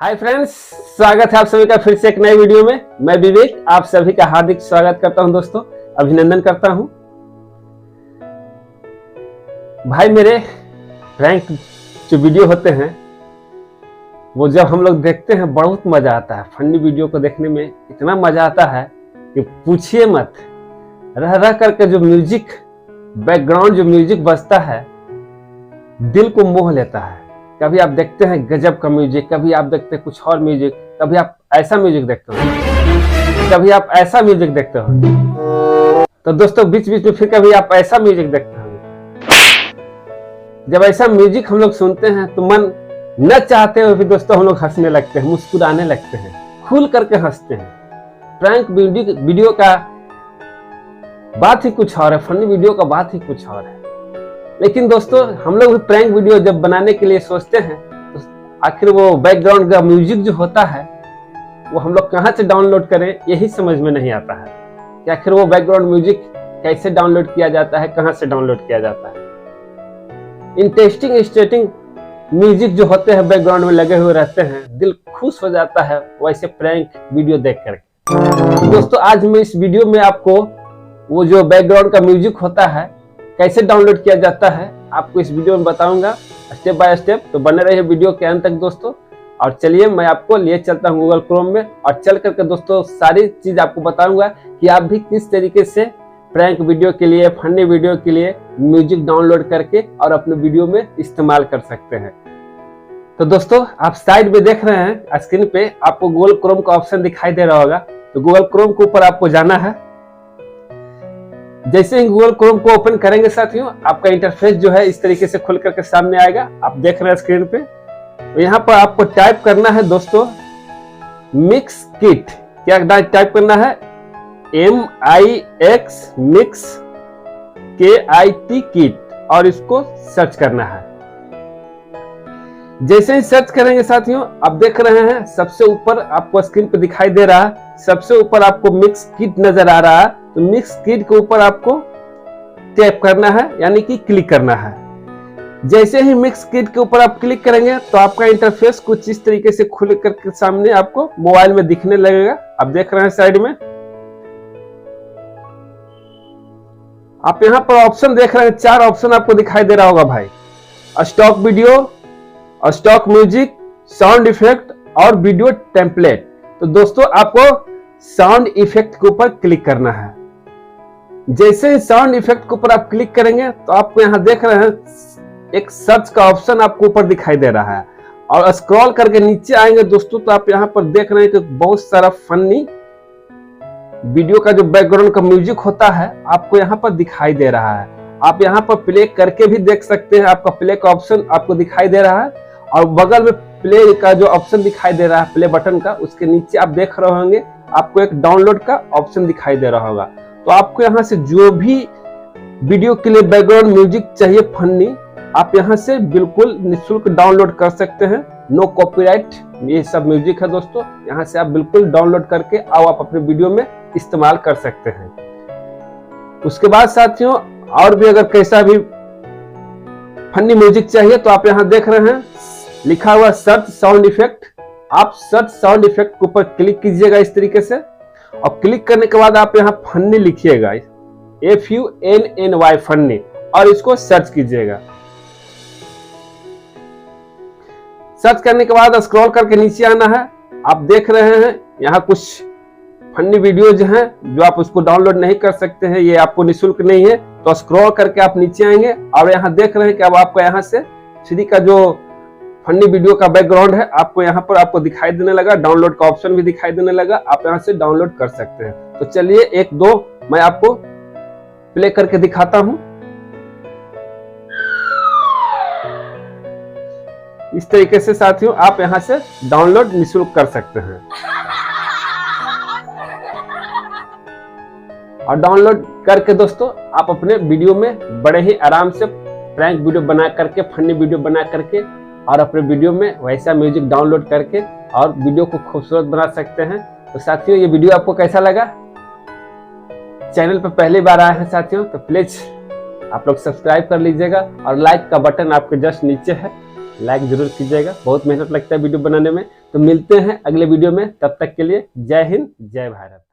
Hi friends, स्वागत है आप सभी का फिर से एक नए वीडियो में। मैं विवेक आप सभी का हार्दिक स्वागत करता हूं दोस्तों, अभिनंदन करता हूं। भाई मेरे प्रैंक जो वीडियो होते हैं वो जब हम लोग देखते हैं बहुत मजा आता है। फनी वीडियो को देखने में इतना मजा आता है कि पूछिए मत। रह रह करके जो म्यूजिक, बैकग्राउंड जो म्यूजिक बजता है दिल को मोह लेता है। कभी आप देखते हैं गजब का म्यूजिक, कभी आप देखते हैं कुछ और म्यूजिक, कभी आप ऐसा म्यूजिक देखते हो, कभी आप ऐसा म्यूजिक देखते हो। तो दोस्तों बीच बीच में फिर कभी आप ऐसा म्यूजिक देखते हो। जब ऐसा म्यूजिक हम लोग सुनते हैं तो मन न चाहते हुए भी दोस्तों हम लोग हंसने लगते हैं, मुस्कुराने लगते हैं, खुल करके हंसते हैं। प्रैंक वीडियो का बात ही कुछ और है, फनी वीडियो का बात ही कुछ और है। लेकिन दोस्तों हम लोग भी प्रैंक वीडियो जब बनाने के लिए सोचते हैं तो आखिर वो बैकग्राउंड का म्यूजिक जो होता है वो हम लोग कहाँ से डाउनलोड करें यही समझ में नहीं आता है कि आखिर वो बैकग्राउंड म्यूजिक कैसे डाउनलोड किया जाता है, कहाँ से डाउनलोड किया जाता है। इंटरेस्टिंग म्यूजिक जो होते हैं बैकग्राउंड में लगे हुए रहते हैं, दिल खुश हो जाता है वैसे प्रैंक वीडियो देख करके। दोस्तों आज मैं इस वीडियो में आपको वो जो बैकग्राउंड का म्यूजिक होता है कैसे डाउनलोड किया जाता है आपको इस वीडियो में बताऊंगा स्टेप बाय स्टेप। तो बने रहिए वीडियो के अंत तक दोस्तों। और चलिए मैं आपको लिए चलता हूं गूगल क्रोम में और चल करके दोस्तों सारी चीज आपको बताऊंगा कि आप भी किस तरीके से प्रैंक वीडियो के लिए, फनी वीडियो के लिए म्यूजिक डाउनलोड करके और अपने वीडियो में इस्तेमाल कर सकते हैं। तो दोस्तों आप साइड में देख रहे हैं स्क्रीन पे आपको गूगल क्रोम का ऑप्शन दिखाई दे रहा होगा। तो गूगल क्रोम के ऊपर आपको जाना है। जैसे ही गूगल क्रोम को ओपन करेंगे साथियों आपका इंटरफेस जो है इस तरीके से खुल करके सामने आएगा। आप देख रहे हैं स्क्रीन पे। तो यहाँ पर आपको टाइप करना है दोस्तों मिक्स किट। क्या टाइप करना है? MIX मिक्स KIT किट और इसको सर्च करना है। जैसे ही सर्च करेंगे साथियों आप देख रहे हैं सबसे ऊपर आपको स्क्रीन पे दिखाई दे रहा है, सबसे ऊपर आपको मिक्स किट नजर आ रहा है। तो मिक्स किट के ऊपर आपको टैप करना है यानी कि क्लिक करना है। जैसे ही मिक्स किट के ऊपर आप क्लिक करेंगे तो आपका इंटरफेस कुछ इस तरीके से खुल करके सामने आपको मोबाइल में दिखने लगेगा। आप देख रहे हैं साइड में आप यहाँ पर ऑप्शन देख रहे हैं, 4 ऑप्शन आपको दिखाई दे रहा होगा भाई। Stock video, stock music, sound effect और वीडियो टेम्पलेट। तो दोस्तों आपको साउंड इफेक्ट के ऊपर क्लिक करना है। जैसे ही साउंड इफेक्ट के ऊपर आप क्लिक करेंगे तो आपको यहाँ देख रहे हैं एक सर्च का ऑप्शन आपको ऊपर दिखाई दे रहा है और स्क्रॉल करके नीचे आएंगे दोस्तों तो आप यहाँ पर देख रहे हैं कि बहुत सारा फनी वीडियो का जो बैकग्राउंड का म्यूजिक होता है आपको यहाँ पर दिखाई दे रहा है। आप यहाँ पर प्ले करके भी देख सकते हैं। आपका प्ले का ऑप्शन आपको दिखाई दे रहा है और बगल में प्ले का जो ऑप्शन दिखाई दे रहा है प्ले बटन का, उसके नीचे आप देख रहे होंगे आपको एक डाउनलोड का ऑप्शन दिखाई दे रहा होगा। तो आपको यहाँ से जो भी वीडियो के लिए बैकग्राउंड म्यूजिक चाहिए फनी आप यहाँ से बिल्कुल निःशुल्क डाउनलोड कर सकते हैं। नो कॉपीराइट ये सब म्यूजिक है दोस्तों। यहाँ से आप बिल्कुल डाउनलोड करके आप अपने वीडियो में इस्तेमाल कर सकते हैं। उसके बाद साथियों और भी अगर कैसा भी फनी म्यूजिक चाहिए तो आप यहाँ देख रहे हैं लिखा हुआ सर्च साउंड इफेक्ट। आप सर्च साउंड इफेक्ट के ऊपर क्लिक कीजिएगा इस तरीके से और क्लिक करने के बाद आप यहाँ फनी लिखिएगा FUNNY फनी और इसको सर्च कीजिएगा। सर्च करने के बाद स्क्रॉल करके नीचे आना है। आप देख रहे हैं यहाँ कुछ फनी वीडियोज हैं जो आप उसको डाउनलोड नहीं कर सकते हैं, ये आपको निःशुल्क नहीं है। तो स्क्रॉल करके आप नीचे आएंगे और यहाँ देख रहे हैं कि अब आपका यहाँ से 3 का जो फनी वीडियो का बैकग्राउंड है आपको यहाँ पर आपको दिखाई देने लगा, डाउनलोड का ऑप्शन भी दिखाई देने लगा। आप यहाँ से डाउनलोड कर सकते हैं। तो चलिए 1-2 मैं आपको प्ले करके दिखाता हूं। इस तरीके से साथियों आप यहाँ से डाउनलोड निःशुल्क कर सकते हैं। और डाउनलोड करके दोस्तों आप अपने वीडियो में बड़े ही आराम से प्रैंक वीडियो बना करके, फनी वीडियो बना करके और अपने वीडियो में वैसा म्यूजिक डाउनलोड करके और वीडियो को खूबसूरत बना सकते हैं। तो साथियों ये वीडियो आपको कैसा लगा? चैनल पर पहली बार आए हैं साथियों तो प्लीज आप लोग सब्सक्राइब कर लीजिएगा और लाइक का बटन आपके जस्ट नीचे है, लाइक जरूर कीजिएगा, बहुत मेहनत लगता है वीडियो बनाने में। तो मिलते हैं अगले वीडियो में, तब तक के लिए जय हिंद जय भारत।